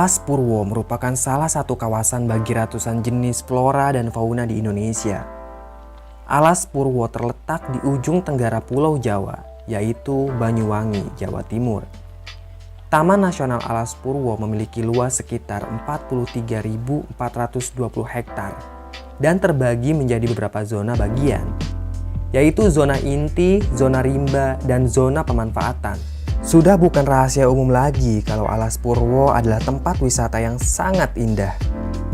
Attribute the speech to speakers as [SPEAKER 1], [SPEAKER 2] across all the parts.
[SPEAKER 1] Alas Purwo merupakan salah satu kawasan bagi ratusan jenis flora dan fauna di Indonesia. Alas Purwo terletak di ujung tenggara Pulau Jawa, yaitu Banyuwangi, Jawa Timur. Taman Nasional Alas Purwo memiliki luas sekitar 43.420 hektar dan terbagi menjadi beberapa zona bagian, yaitu zona inti, zona rimba, dan zona pemanfaatan. Sudah bukan rahasia umum lagi kalau Alas Purwo adalah tempat wisata yang sangat indah.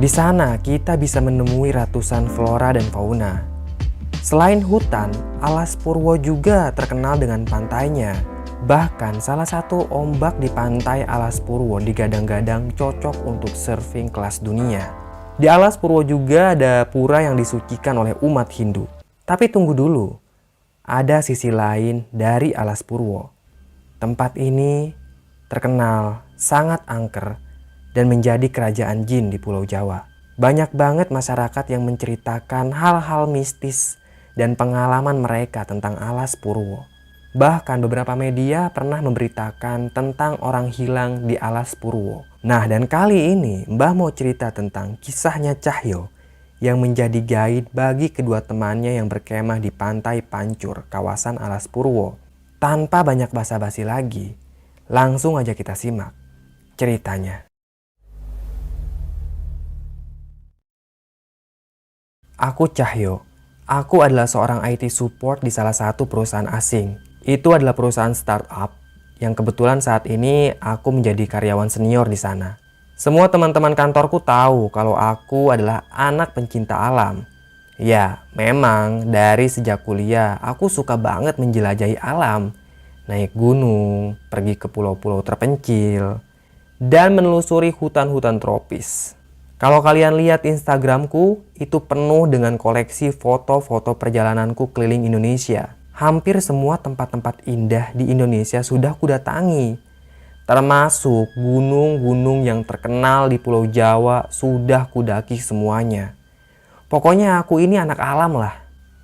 [SPEAKER 1] Di sana kita bisa menemui ratusan flora dan fauna. Selain hutan, Alas Purwo juga terkenal dengan pantainya. Bahkan salah satu ombak di pantai Alas Purwo digadang-gadang cocok untuk surfing kelas dunia. Di Alas Purwo juga ada pura yang disucikan oleh umat Hindu. Tapi tunggu dulu, ada sisi lain dari Alas Purwo. Tempat ini terkenal sangat angker dan menjadi kerajaan jin di Pulau Jawa. Banyak banget masyarakat yang menceritakan hal-hal mistis dan pengalaman mereka tentang Alas Purwo. Bahkan beberapa media pernah memberitakan tentang orang hilang di Alas Purwo. Nah, dan kali ini Mbah mau cerita tentang kisahnya Cahyo yang menjadi guide bagi kedua temannya yang berkemah di pantai Pancur, kawasan Alas Purwo. Tanpa banyak basa-basi lagi, langsung aja kita simak ceritanya. Aku Cahyo. Aku adalah seorang IT support di salah satu perusahaan asing. Itu adalah perusahaan startup yang kebetulan saat ini aku menjadi karyawan senior di sana. Semua teman-teman kantorku tahu kalau aku adalah anak pencinta alam. Ya, memang dari sejak kuliah aku suka banget menjelajahi alam. Naik gunung, pergi ke pulau-pulau terpencil, dan menelusuri hutan-hutan tropis. Kalau kalian lihat Instagramku, itu penuh dengan koleksi foto-foto perjalananku keliling Indonesia. Hampir semua tempat-tempat indah di Indonesia sudah kudatangi. Termasuk gunung-gunung yang terkenal di Pulau Jawa sudah kudaki semuanya. Pokoknya aku ini anak alam lah.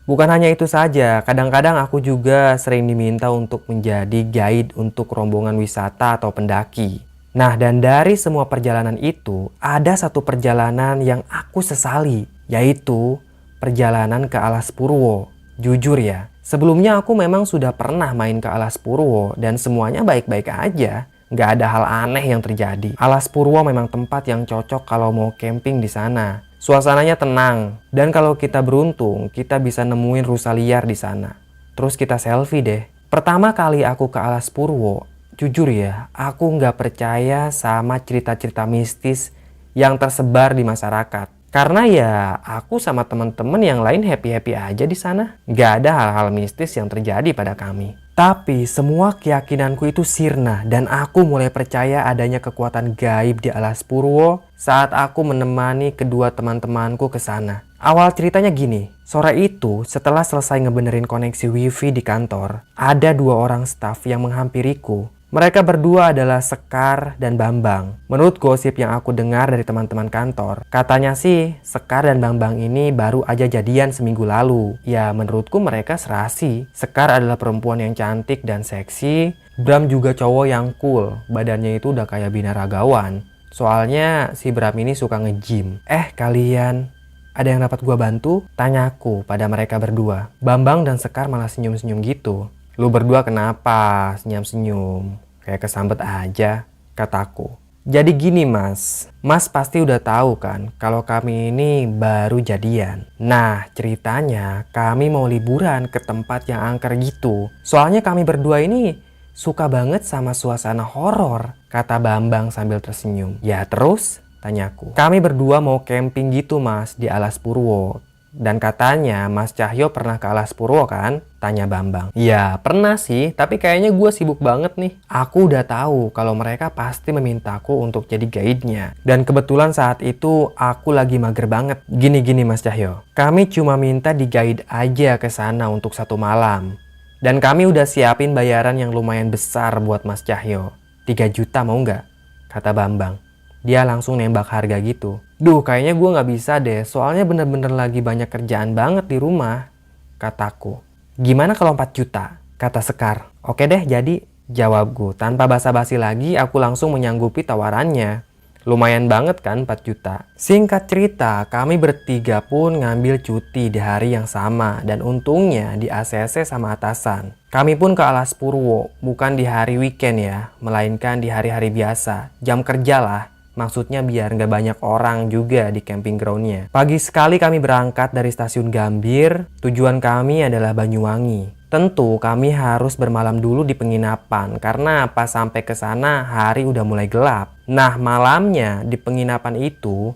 [SPEAKER 1] Bukan hanya itu saja, kadang-kadang aku juga sering diminta untuk menjadi guide untuk rombongan wisata atau pendaki. Nah, dan dari semua perjalanan itu, ada satu perjalanan yang aku sesali, yaitu perjalanan ke Alas Purwo. Jujur ya, sebelumnya aku memang sudah pernah main ke Alas Purwo dan semuanya baik-baik aja. Nggak ada hal aneh yang terjadi. Alas Purwo memang tempat yang cocok kalau mau camping di sana. Suasananya tenang, dan kalau kita beruntung, kita bisa nemuin rusa liar di sana. Terus kita selfie deh. Pertama kali aku ke Alas Purwo, jujur ya, aku nggak percaya sama cerita-cerita mistis yang tersebar di masyarakat. Karena ya, aku sama teman-teman yang lain happy-happy aja di sana. Nggak ada hal-hal mistis yang terjadi pada kami. Tapi semua keyakinanku itu sirna dan aku mulai percaya adanya kekuatan gaib di Alas Purwo saat aku menemani kedua teman-temanku ke sana. Awal ceritanya gini, sore itu setelah selesai ngebenerin koneksi wifi di kantor, ada dua orang staf yang menghampiriku. Mereka berdua adalah Sekar dan Bambang. Menurut gosip yang aku dengar dari teman-teman kantor, katanya sih Sekar dan Bambang ini baru aja jadian seminggu lalu. Ya menurutku mereka serasi. Sekar adalah perempuan yang cantik dan seksi. Bram juga cowok yang cool. Badannya itu udah kayak binaragawan. Soalnya si Bram ini suka nge-gym. Kalian, ada yang dapat gua bantu? Tanyaku pada mereka berdua. Bambang dan Sekar malah senyum-senyum gitu. Lu berdua kenapa senyum-senyum? Kayak kesambet aja, kataku. Jadi gini mas pasti udah tahu kan kalau kami ini baru jadian. Nah ceritanya kami mau liburan ke tempat yang angker gitu. Soalnya kami berdua ini suka banget sama suasana horor, kata Bambang sambil tersenyum. Ya terus? Tanyaku. Kami berdua mau camping gitu mas di Alas Purwo. Dan katanya Mas Cahyo pernah ke Alas Purwo kan? Tanya Bambang. Ya pernah sih, tapi kayaknya gue sibuk banget nih. Aku udah tahu kalau mereka pasti memintaku untuk jadi guide-nya. Dan kebetulan saat itu aku lagi mager banget. Gini Mas Cahyo, kami cuma minta di guide aja ke sana untuk 1 malam. Dan kami udah siapin bayaran yang lumayan besar buat Mas Cahyo. 3 juta mau nggak? Kata Bambang. Dia langsung nembak harga gitu. Duh kayaknya gue gak bisa deh, soalnya bener-bener lagi banyak kerjaan banget di rumah, kataku. Gimana kalau 4 juta? Kata Sekar. Oke deh jadi, jawabku. Tanpa basa-basi lagi aku langsung menyanggupi tawarannya. Lumayan banget kan 4 juta. Singkat cerita, kami bertiga pun ngambil cuti di hari yang sama dan untungnya di ACC sama atasan. Kami pun ke Alas Purwo, bukan di hari weekend ya, melainkan di hari-hari biasa. Jam kerja lah, maksudnya biar nggak banyak orang juga di camping groundnya. Pagi sekali kami berangkat dari stasiun Gambir, tujuan kami adalah Banyuwangi. Tentu kami harus bermalam dulu di penginapan karena pas sampai ke sana hari udah mulai gelap. Nah, malamnya di penginapan itu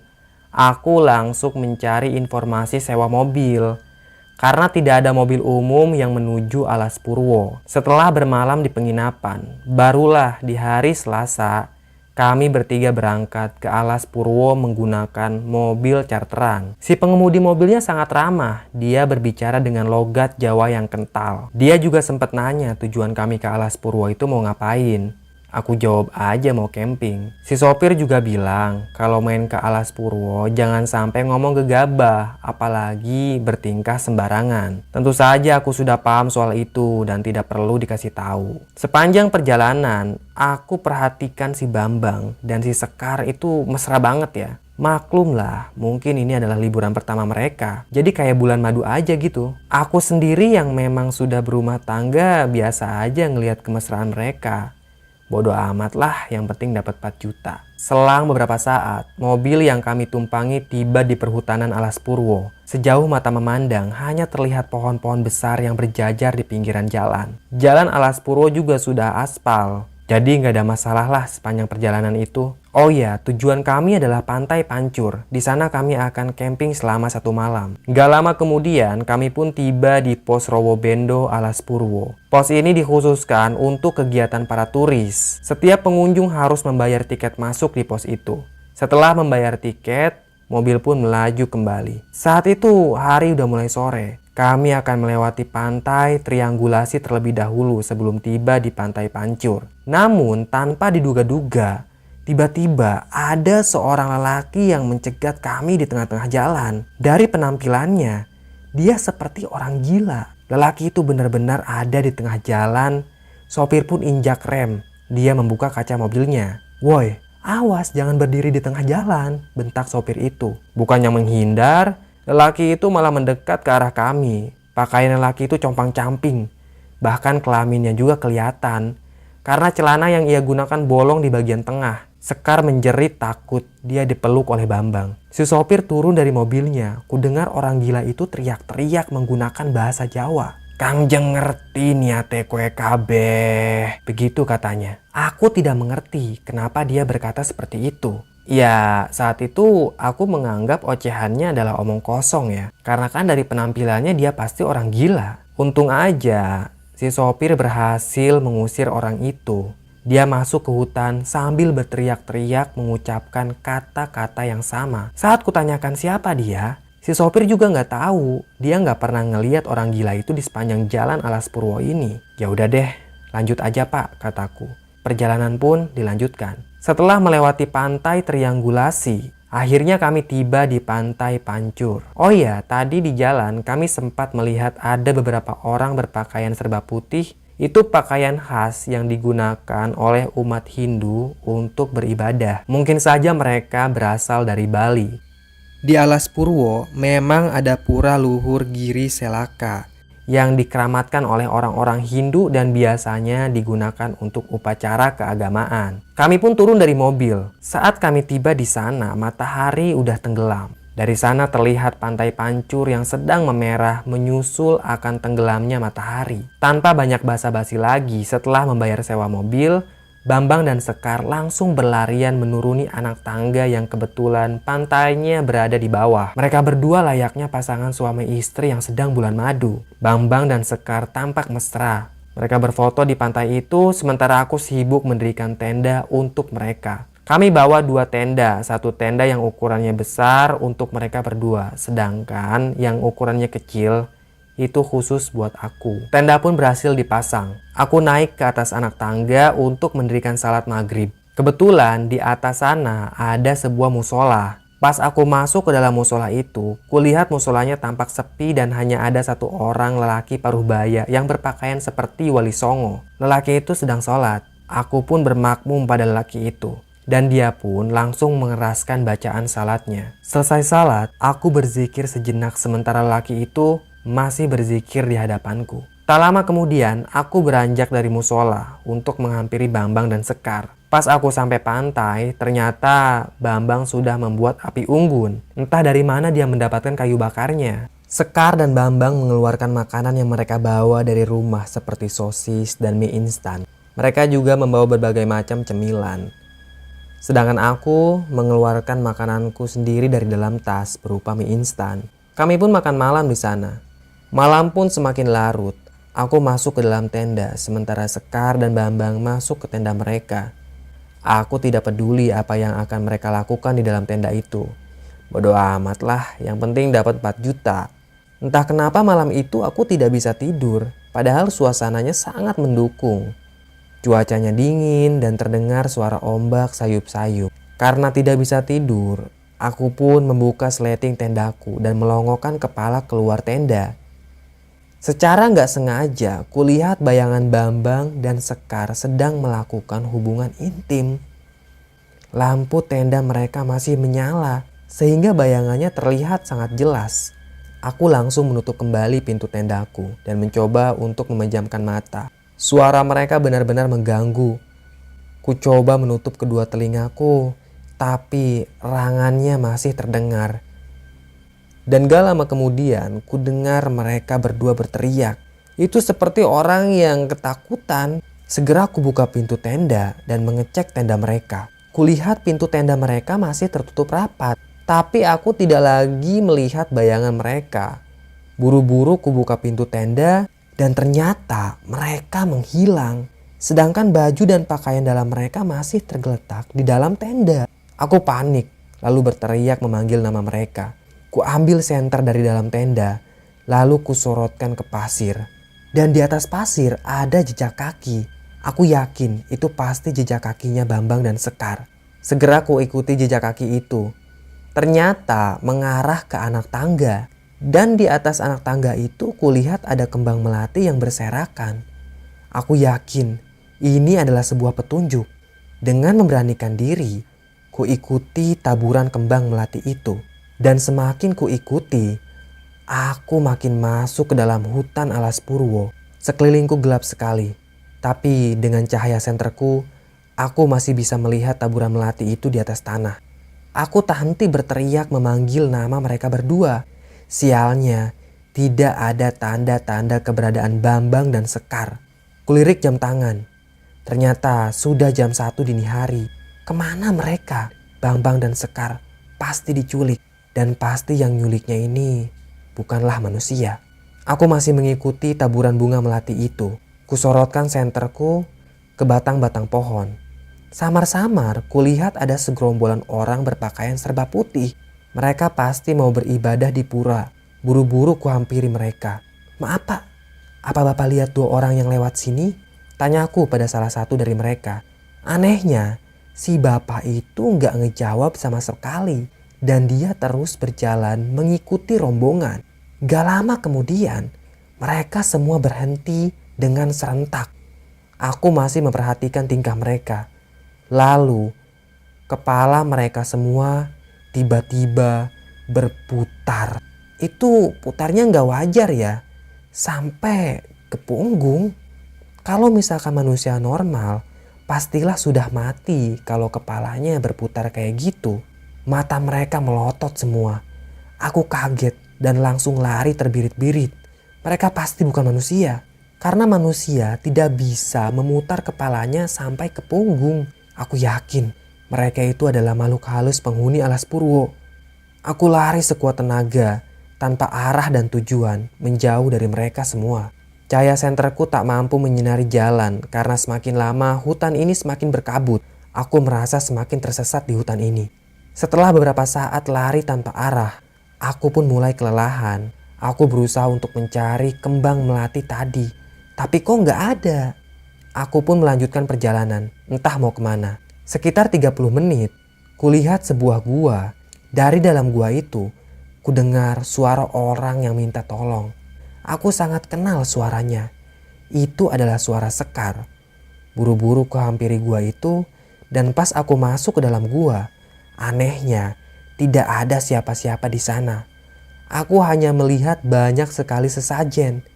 [SPEAKER 1] aku langsung mencari informasi sewa mobil karena tidak ada mobil umum yang menuju Alas Purwo. Setelah bermalam di penginapan, barulah di hari Selasa kami bertiga berangkat ke Alas Purwo menggunakan mobil charteran. Si pengemudi mobilnya sangat ramah. Dia berbicara dengan logat Jawa yang kental. Dia juga sempat nanya tujuan kami ke Alas Purwo itu mau ngapain. Aku jawab aja mau camping. Si sopir juga bilang kalau main ke Alas Purwo jangan sampai ngomong gegabah, apalagi bertingkah sembarangan. Tentu saja aku sudah paham soal itu dan tidak perlu dikasih tahu. Sepanjang perjalanan, aku perhatikan si Bambang dan si Sekar itu mesra banget ya. Maklum lah, mungkin ini adalah liburan pertama mereka. Jadi kayak bulan madu aja gitu. Aku sendiri yang memang sudah berumah tangga biasa aja ngelihat kemesraan mereka. Bodoh amat lah, yang penting dapat 4 juta. Selang beberapa saat, mobil yang kami tumpangi tiba di perhutanan Alas Purwo. Sejauh mata memandang, hanya terlihat pohon-pohon besar yang berjajar di pinggiran jalan. Jalan Alas Purwo juga sudah aspal, jadi nggak ada masalah lah sepanjang perjalanan itu. Oh ya, tujuan kami adalah Pantai Pancur. Di sana kami akan camping selama 1 malam. Gak lama kemudian, kami pun tiba di Pos Rowobendo Alas Purwo. Pos ini dikhususkan untuk kegiatan para turis. Setiap pengunjung harus membayar tiket masuk di pos itu. Setelah membayar tiket, mobil pun melaju kembali. Saat itu, hari udah mulai sore. Kami akan melewati pantai triangulasi terlebih dahulu sebelum tiba di Pantai Pancur. Namun, tanpa diduga-duga, tiba-tiba ada seorang lelaki yang mencegat kami di tengah-tengah jalan. Dari penampilannya, dia seperti orang gila. Lelaki itu benar-benar ada di tengah jalan. Sopir pun injak rem. Dia membuka kaca mobilnya. "Woi, awas jangan berdiri di tengah jalan," bentak sopir itu. Bukannya menghindar, lelaki itu malah mendekat ke arah kami. Pakaian lelaki itu compang-camping. Bahkan kelaminnya juga kelihatan. Karena celana yang ia gunakan bolong di bagian tengah. Sekar menjerit takut, dia dipeluk oleh Bambang. Si sopir turun dari mobilnya. Kudengar orang gila itu teriak-teriak menggunakan bahasa Jawa. "Kangjeng ngerti niate kowe kabeh," begitu katanya. Aku tidak mengerti kenapa dia berkata seperti itu. Ya, saat itu aku menganggap ocehannya adalah omong kosong ya. Karena kan dari penampilannya dia pasti orang gila. Untung aja si sopir berhasil mengusir orang itu. Dia masuk ke hutan sambil berteriak-teriak mengucapkan kata-kata yang sama. Saat kutanyakan siapa dia, si sopir juga nggak tahu. Dia nggak pernah ngeliat orang gila itu di sepanjang jalan Alas Purwo ini. "Ya udah deh, lanjut aja Pak," kataku. Perjalanan pun dilanjutkan. Setelah melewati pantai triangulasi, akhirnya kami tiba di Pantai Pancur. Oh iya, tadi di jalan kami sempat melihat ada beberapa orang berpakaian serba putih. Itu pakaian khas yang digunakan oleh umat Hindu untuk beribadah. Mungkin saja mereka berasal dari Bali. Di Alas Purwo memang ada pura luhur Giri Selaka yang dikeramatkan oleh orang-orang Hindu dan biasanya digunakan untuk upacara keagamaan. Kami pun turun dari mobil. Saat kami tiba di sana, matahari udah tenggelam. Dari sana terlihat Pantai Pancur yang sedang memerah menyusul akan tenggelamnya matahari. Tanpa banyak basa-basi lagi, setelah membayar sewa mobil, Bambang dan Sekar langsung berlarian menuruni anak tangga yang kebetulan pantainya berada di bawah. Mereka berdua layaknya pasangan suami istri yang sedang bulan madu. Bambang dan Sekar tampak mesra. Mereka berfoto di pantai itu sementara aku sibuk mendirikan tenda untuk mereka. Kami bawa 2 tenda, 1 tenda yang ukurannya besar untuk mereka berdua, sedangkan yang ukurannya kecil itu khusus buat aku. Tenda pun berhasil dipasang. Aku naik ke atas anak tangga untuk mendirikan salat maghrib. Kebetulan di atas sana ada sebuah musola. Pas aku masuk ke dalam musola itu, kulihat musolanya tampak sepi dan hanya ada 1 orang lelaki paruh baya yang berpakaian seperti Wali Songo. Lelaki itu sedang sholat. Aku pun bermakmum pada lelaki itu. Dan dia pun langsung mengeraskan bacaan salatnya. Selesai salat, aku berzikir sejenak sementara laki itu masih berzikir di hadapanku. Tak lama kemudian, aku beranjak dari musola untuk menghampiri Bambang dan Sekar. Pas aku sampai pantai, ternyata Bambang sudah membuat api unggun. Entah dari mana dia mendapatkan kayu bakarnya. Sekar dan Bambang mengeluarkan makanan yang mereka bawa dari rumah seperti sosis dan mie instan. Mereka juga membawa berbagai macam cemilan. Sedangkan aku mengeluarkan makananku sendiri dari dalam tas berupa mie instan. Kami pun makan malam di sana. Malam pun semakin larut. Aku masuk ke dalam tenda, sementara Sekar dan Bambang masuk ke tenda mereka. Aku tidak peduli apa yang akan mereka lakukan di dalam tenda itu. Bodoh amat lah, yang penting dapat 4 juta. Entah kenapa malam itu aku tidak bisa tidur, padahal suasananya sangat mendukung. Cuacanya dingin dan terdengar suara ombak sayup-sayup. Karena tidak bisa tidur, aku pun membuka sleting tendaku dan melongokkan kepala keluar tenda. Secara nggak sengaja, kulihat bayangan Bambang dan Sekar sedang melakukan hubungan intim. Lampu tenda mereka masih menyala, sehingga bayangannya terlihat sangat jelas. Aku langsung menutup kembali pintu tendaku dan mencoba untuk memejamkan mata. Suara mereka benar-benar mengganggu. Ku coba menutup kedua telingaku, tapi rangannya masih terdengar. Dan gak lama kemudian, ku dengar mereka berdua berteriak. Itu seperti orang yang ketakutan. Segera ku buka pintu tenda dan mengecek tenda mereka. Kulihat pintu tenda mereka masih tertutup rapat, tapi aku tidak lagi melihat bayangan mereka. Buru-buru ku buka pintu tenda dan ternyata mereka menghilang. Sedangkan baju dan pakaian dalam mereka masih tergeletak di dalam tenda. Aku panik lalu berteriak memanggil nama mereka. Ku ambil senter dari dalam tenda lalu ku sorotkan ke pasir. Dan di atas pasir ada jejak kaki. Aku yakin itu pasti jejak kakinya Bambang dan Sekar. Segera ku ikuti jejak kaki itu. Ternyata mengarah ke anak tangga. Dan di atas anak tangga itu kulihat ada kembang melati yang berserakan. Aku yakin ini adalah sebuah petunjuk. Dengan memberanikan diri, ku ikuti taburan kembang melati itu. Dan semakin ku ikuti, aku makin masuk ke dalam hutan alas purwo. Sekelilingku gelap sekali. Tapi dengan cahaya senterku, aku masih bisa melihat taburan melati itu di atas tanah. Aku tak henti berteriak memanggil nama mereka berdua. Sialnya, tidak ada tanda-tanda keberadaan Bambang dan Sekar. Kulirik jam tangan. Ternyata sudah jam 1 dini hari. Kemana mereka? Bambang dan Sekar pasti diculik. Dan pasti yang nyuliknya ini bukanlah manusia. Aku masih mengikuti taburan bunga melati itu. Kusorotkan senterku ke batang-batang pohon. Samar-samar kulihat ada segerombolan orang berpakaian serba putih. Mereka pasti mau beribadah di pura. Buru-buru kuhampiri mereka. Maaf pak, apa bapak lihat 2 orang yang lewat sini? Tanyaku pada salah satu dari mereka. Anehnya, si bapak itu nggak ngejawab sama sekali. Dan dia terus berjalan mengikuti rombongan. Gak lama kemudian, mereka semua berhenti dengan serentak. Aku masih memperhatikan tingkah mereka. Lalu, kepala mereka semua tiba-tiba berputar. Itu putarnya nggak wajar ya, sampai ke punggung. Kalau misalkan manusia normal, pastilah sudah mati kalau kepalanya berputar kayak gitu. Mata mereka melotot semua. Aku kaget dan langsung lari terbirit-birit. Mereka pasti bukan manusia. Karena manusia tidak bisa memutar kepalanya sampai ke punggung. Aku yakin mereka itu adalah makhluk halus penghuni alas purwo. Aku lari sekuat tenaga tanpa arah dan tujuan menjauh dari mereka semua. Cahaya senterku tak mampu menyinari jalan karena semakin lama hutan ini semakin berkabut. Aku merasa semakin tersesat di hutan ini. Setelah beberapa saat lari tanpa arah, aku pun mulai kelelahan. Aku berusaha untuk mencari kembang melati tadi. Tapi kok nggak ada. Aku pun melanjutkan perjalanan, entah mau kemana. Sekitar 30 menit, kulihat sebuah gua. Dari dalam gua itu, kudengar suara orang yang minta tolong. Aku sangat kenal suaranya. Itu adalah suara Sekar. Buru-buru kuhampiri gua itu Dan pas aku masuk ke dalam gua, anehnya tidak ada siapa-siapa di sana. Aku hanya melihat banyak sekali sesajen,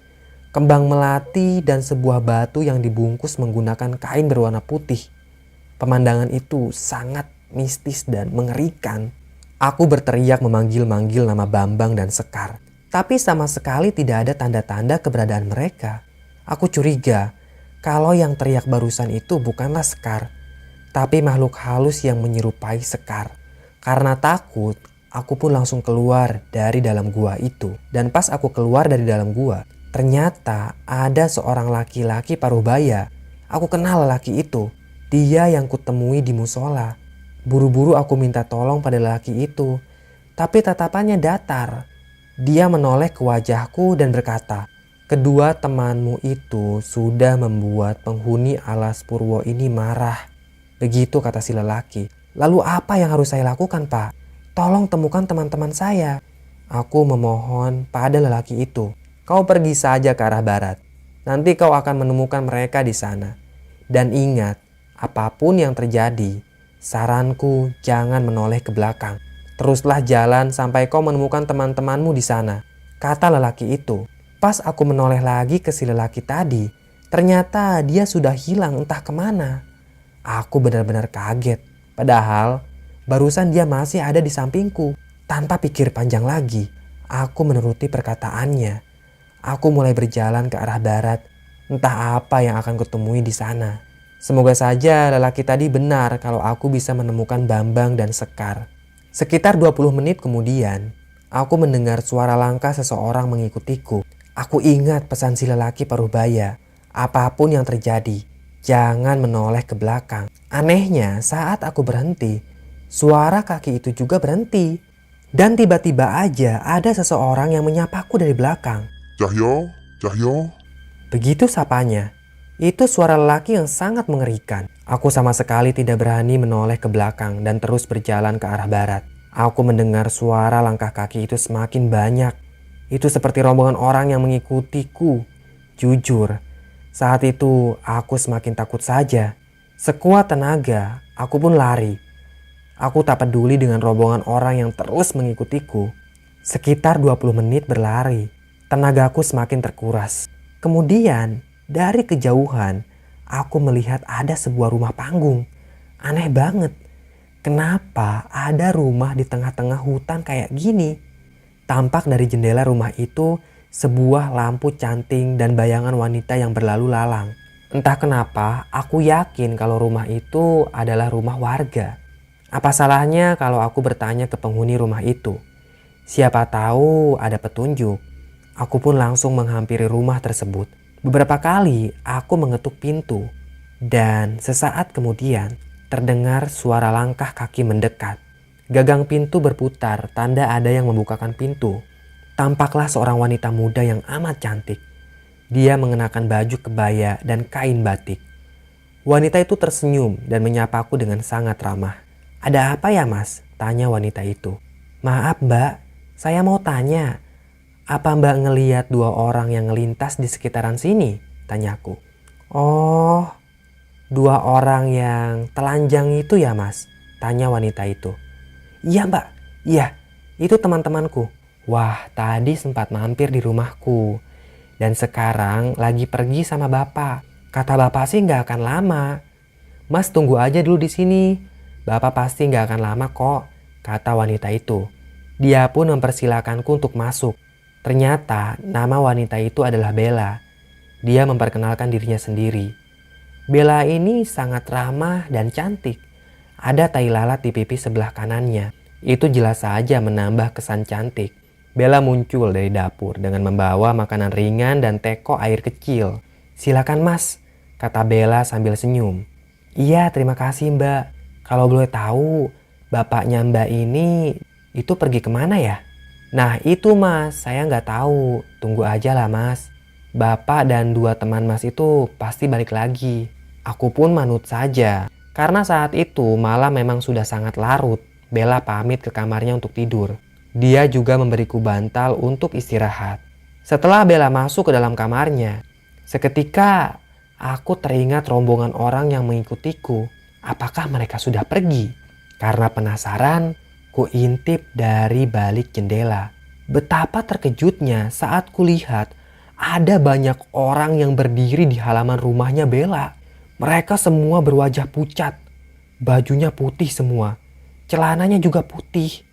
[SPEAKER 1] kembang melati dan sebuah batu yang dibungkus menggunakan kain berwarna putih. Pemandangan itu sangat mistis dan mengerikan. Aku berteriak memanggil-manggil nama Bambang dan Sekar, tapi sama sekali tidak ada tanda-tanda keberadaan mereka. Aku curiga kalau yang teriak barusan itu bukanlah Sekar, tapi makhluk halus yang menyerupai Sekar. Karena takut, aku pun langsung keluar dari dalam gua itu. Dan pas aku keluar dari dalam gua, ternyata ada seorang laki-laki paruh baya. Aku kenal lelaki itu. Dia yang kutemui di musola. Buru-buru aku minta tolong pada lelaki itu, tapi tatapannya datar. Dia menoleh ke wajahku dan berkata, "Kedua temanmu itu sudah membuat penghuni alas Purwo ini marah." Begitu kata si lelaki. "Lalu apa yang harus saya lakukan, Pak? Tolong temukan teman-teman saya." Aku memohon pada lelaki itu, "Kau pergi saja ke arah barat. Nanti kau akan menemukan mereka di sana. Dan ingat, apapun yang terjadi, saranku jangan menoleh ke belakang. Teruslah jalan sampai kau menemukan teman-temanmu di sana," kata lelaki itu. Pas aku menoleh lagi ke si lelaki tadi, ternyata dia sudah hilang entah kemana. Aku benar-benar kaget. Padahal barusan dia masih ada di sampingku. Tanpa pikir panjang lagi, aku menuruti perkataannya. Aku mulai berjalan ke arah barat. Entah apa yang akan kutemui di sana. Semoga saja lelaki tadi benar kalau aku bisa menemukan Bambang dan Sekar. Sekitar 20 menit kemudian, aku mendengar suara langkah seseorang mengikutiku. Aku ingat pesan si lelaki paruh baya. Apapun yang terjadi, jangan menoleh ke belakang. Anehnya, saat aku berhenti, suara kaki itu juga berhenti. Dan tiba-tiba aja ada seseorang yang menyapaku dari belakang.
[SPEAKER 2] "Cahyo, Cahyo."
[SPEAKER 1] Begitu sapanya. Itu suara lelaki yang sangat mengerikan. Aku sama sekali tidak berani menoleh ke belakang dan terus berjalan ke arah barat. Aku mendengar suara langkah kaki itu semakin banyak. Itu seperti rombongan orang yang mengikutiku. Jujur, saat itu aku semakin takut saja. Sekuat tenaga, aku pun lari. Aku tak peduli dengan rombongan orang yang terus mengikutiku. Sekitar 20 menit berlari, tenagaku semakin terkuras. Kemudian, dari kejauhan, aku melihat ada sebuah rumah panggung. Aneh banget. Kenapa ada rumah di tengah-tengah hutan kayak gini? Tampak dari jendela rumah itu sebuah lampu canting dan bayangan wanita yang berlalu lalang. Entah kenapa, aku yakin kalau rumah itu adalah rumah warga. Apa salahnya kalau aku bertanya ke penghuni rumah itu? Siapa tahu ada petunjuk. Aku pun langsung menghampiri rumah tersebut. Beberapa kali aku mengetuk pintu. Dan sesaat kemudian terdengar suara langkah kaki mendekat. Gagang pintu berputar, tanda ada yang membukakan pintu. Tampaklah seorang wanita muda yang amat cantik. Dia mengenakan baju kebaya dan kain batik. Wanita itu tersenyum dan menyapaku dengan sangat ramah. "Ada apa ya, Mas?" tanya wanita itu. "Maaf, Mbak, saya mau tanya. Apa Mbak ngeliat 2 orang yang ngelintas di sekitaran sini?" tanyaku. "Oh, 2 orang yang telanjang itu ya, Mas?" tanya wanita itu. "Iya, Mbak. Iya, itu teman-temanku. Wah, tadi sempat mampir di rumahku. Dan sekarang lagi pergi sama Bapak. Kata Bapak sih nggak akan lama. Mas tunggu aja dulu di sini. Bapak pasti nggak akan lama kok," kata wanita itu. Dia pun mempersilakanku untuk masuk. Ternyata nama wanita itu adalah Bella. Dia memperkenalkan dirinya sendiri. Bella ini sangat ramah dan cantik. Ada tai lalat di pipi sebelah kanannya. Itu jelas saja menambah kesan cantik. Bella muncul dari dapur dengan membawa makanan ringan dan teko air kecil. "Silakan Mas," kata Bella sambil senyum. "Iya, terima kasih Mbak. Kalau boleh tahu, bapaknya Mbak ini itu pergi kemana ya?" "Nah itu Mas, saya nggak tahu. Tunggu aja lah Mas. Bapak dan 2 teman Mas itu pasti balik lagi." Aku pun manut saja. Karena saat itu malam memang sudah sangat larut. Bella pamit ke kamarnya untuk tidur. Dia juga memberiku bantal untuk istirahat. Setelah Bella masuk ke dalam kamarnya, seketika aku teringat rombongan orang yang mengikutiku. apakah mereka sudah pergi? Karena penasaran, ku intip dari balik jendela. Betapa terkejutnya saat kulihat ada banyak orang yang berdiri di halaman rumahnya Bella. Mereka semua berwajah pucat, bajunya putih semua, celananya juga putih.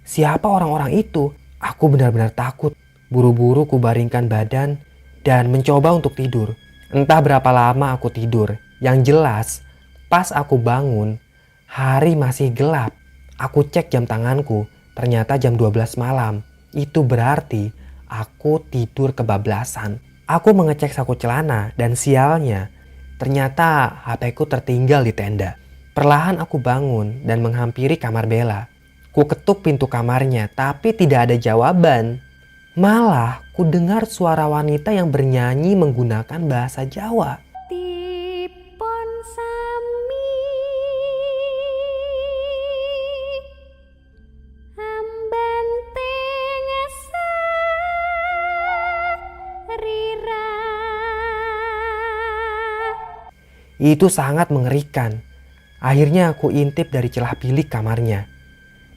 [SPEAKER 1] Siapa orang-orang itu? Aku benar-benar takut. Buru-buru kubaringkan badan dan mencoba untuk tidur. Entah berapa lama aku tidur. Yang jelas, pas aku bangun, hari masih gelap. Aku cek jam tanganku, ternyata jam 12 malam. Itu berarti aku tidur kebablasan. Aku mengecek saku celana dan sialnya, ternyata HP ku tertinggal di tenda. Perlahan aku bangun dan menghampiri kamar Bella. Ku ketuk pintu kamarnya tapi tidak ada jawaban. Malah ku dengar suara wanita yang bernyanyi menggunakan bahasa Jawa.
[SPEAKER 3] Tipon sami ambanteng rira.
[SPEAKER 1] Itu sangat mengerikan. Akhirnya aku intip dari celah bilik kamarnya.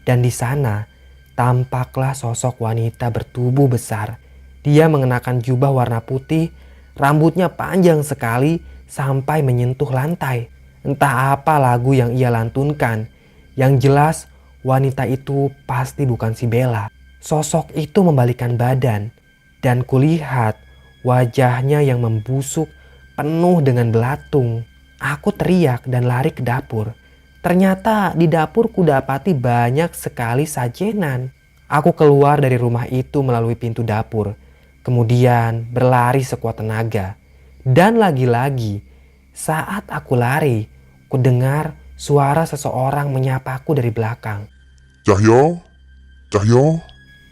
[SPEAKER 1] Dan di sana tampaklah sosok wanita bertubuh besar. Dia mengenakan jubah warna putih, rambutnya panjang sekali sampai menyentuh lantai. Entah apa lagu yang ia lantunkan. Yang jelas wanita itu pasti bukan si Bella. Sosok itu membalikkan badan dan kulihat wajahnya yang membusuk penuh dengan belatung. Aku teriak dan lari ke dapur. Ternyata di dapur kudapati banyak sekali sajenan. Aku keluar dari rumah itu melalui pintu dapur. Kemudian berlari sekuat tenaga. Dan lagi-lagi saat aku lari, kudengar suara seseorang menyapaku dari belakang.
[SPEAKER 2] Cahyo? Cahyo?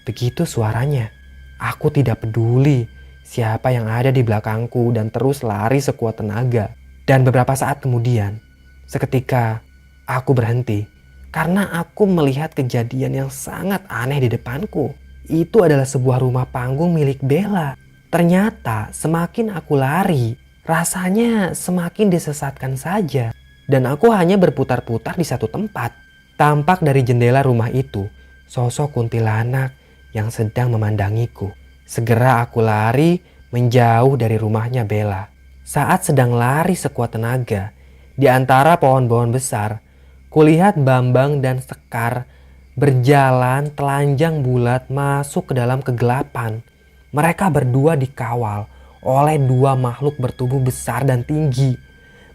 [SPEAKER 1] Begitu suaranya. Aku tidak peduli siapa yang ada di belakangku dan terus lari sekuat tenaga. Dan beberapa saat kemudian, seketika aku berhenti karena aku melihat kejadian yang sangat aneh di depanku. Itu adalah sebuah rumah panggung milik Bella. Ternyata semakin aku lari, rasanya semakin disesatkan saja. Dan aku hanya berputar-putar di satu tempat. Tampak dari jendela rumah itu, sosok kuntilanak yang sedang memandangiku. Segera aku lari menjauh dari rumahnya Bella. Saat sedang lari sekuat tenaga, di antara pohon-pohon besar, kulihat Bambang dan Sekar berjalan telanjang bulat masuk ke dalam kegelapan. Mereka berdua dikawal oleh dua makhluk bertubuh besar dan tinggi.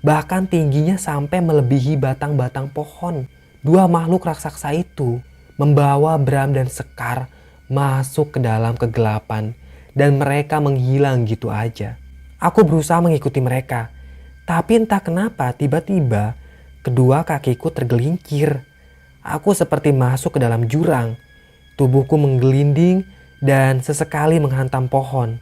[SPEAKER 1] Bahkan tingginya sampai melebihi batang-batang pohon. Dua makhluk raksasa itu membawa Bram dan Sekar masuk ke dalam kegelapan dan mereka menghilang gitu aja. Aku berusaha mengikuti mereka, tapi entah kenapa tiba-tiba kedua kakiku tergelincir. Aku seperti masuk ke dalam jurang. Tubuhku menggelinding dan sesekali menghantam pohon.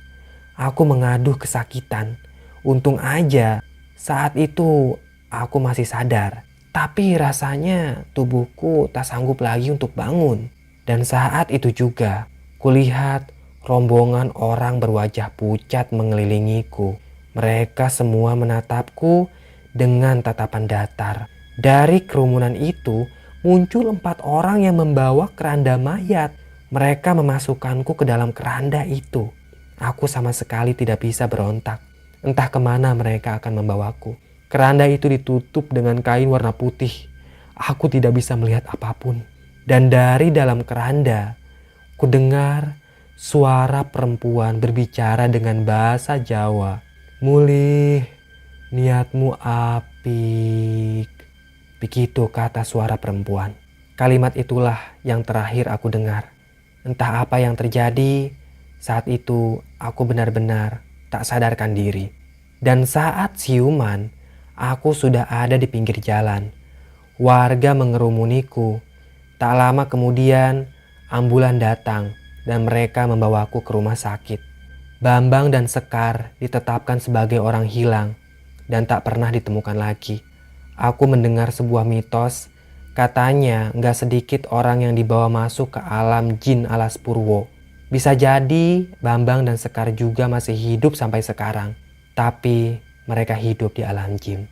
[SPEAKER 1] Aku mengaduh kesakitan. Untung aja saat itu aku masih sadar. Tapi rasanya tubuhku tak sanggup lagi untuk bangun. Dan saat itu juga kulihat rombongan orang berwajah pucat mengelilingiku. Mereka semua menatapku dengan tatapan datar. Dari kerumunan itu muncul 4 orang yang membawa keranda mayat. Mereka memasukkanku ke dalam keranda itu. Aku sama sekali tidak bisa berontak. Entah kemana mereka akan membawaku. Keranda itu ditutup dengan kain warna putih. Aku tidak bisa melihat apapun. Dan dari dalam keranda, kudengar suara perempuan berbicara dengan bahasa Jawa. Mulih, niatmu apik. Begitu kata suara perempuan. Kalimat itulah yang terakhir aku dengar. Entah apa yang terjadi, saat itu aku benar-benar tak sadarkan diri. Dan saat siuman, aku sudah ada di pinggir jalan. Warga mengerumuniku. Tak lama kemudian, ambulan datang dan mereka membawaku ke rumah sakit. Bambang dan Sekar ditetapkan sebagai orang hilang dan tak pernah ditemukan lagi. Aku mendengar sebuah mitos, katanya gak sedikit orang yang dibawa masuk ke alam jin alas Purwo. Bisa jadi Bambang dan Sekar juga masih hidup sampai sekarang, tapi mereka hidup di alam jin.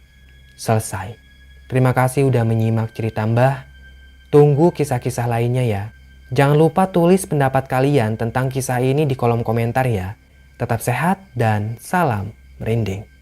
[SPEAKER 1] Selesai. Terima kasih udah menyimak cerita Mbah. Tunggu kisah-kisah lainnya ya. Jangan lupa tulis pendapat kalian tentang kisah ini di kolom komentar ya. Tetap sehat dan salam merinding.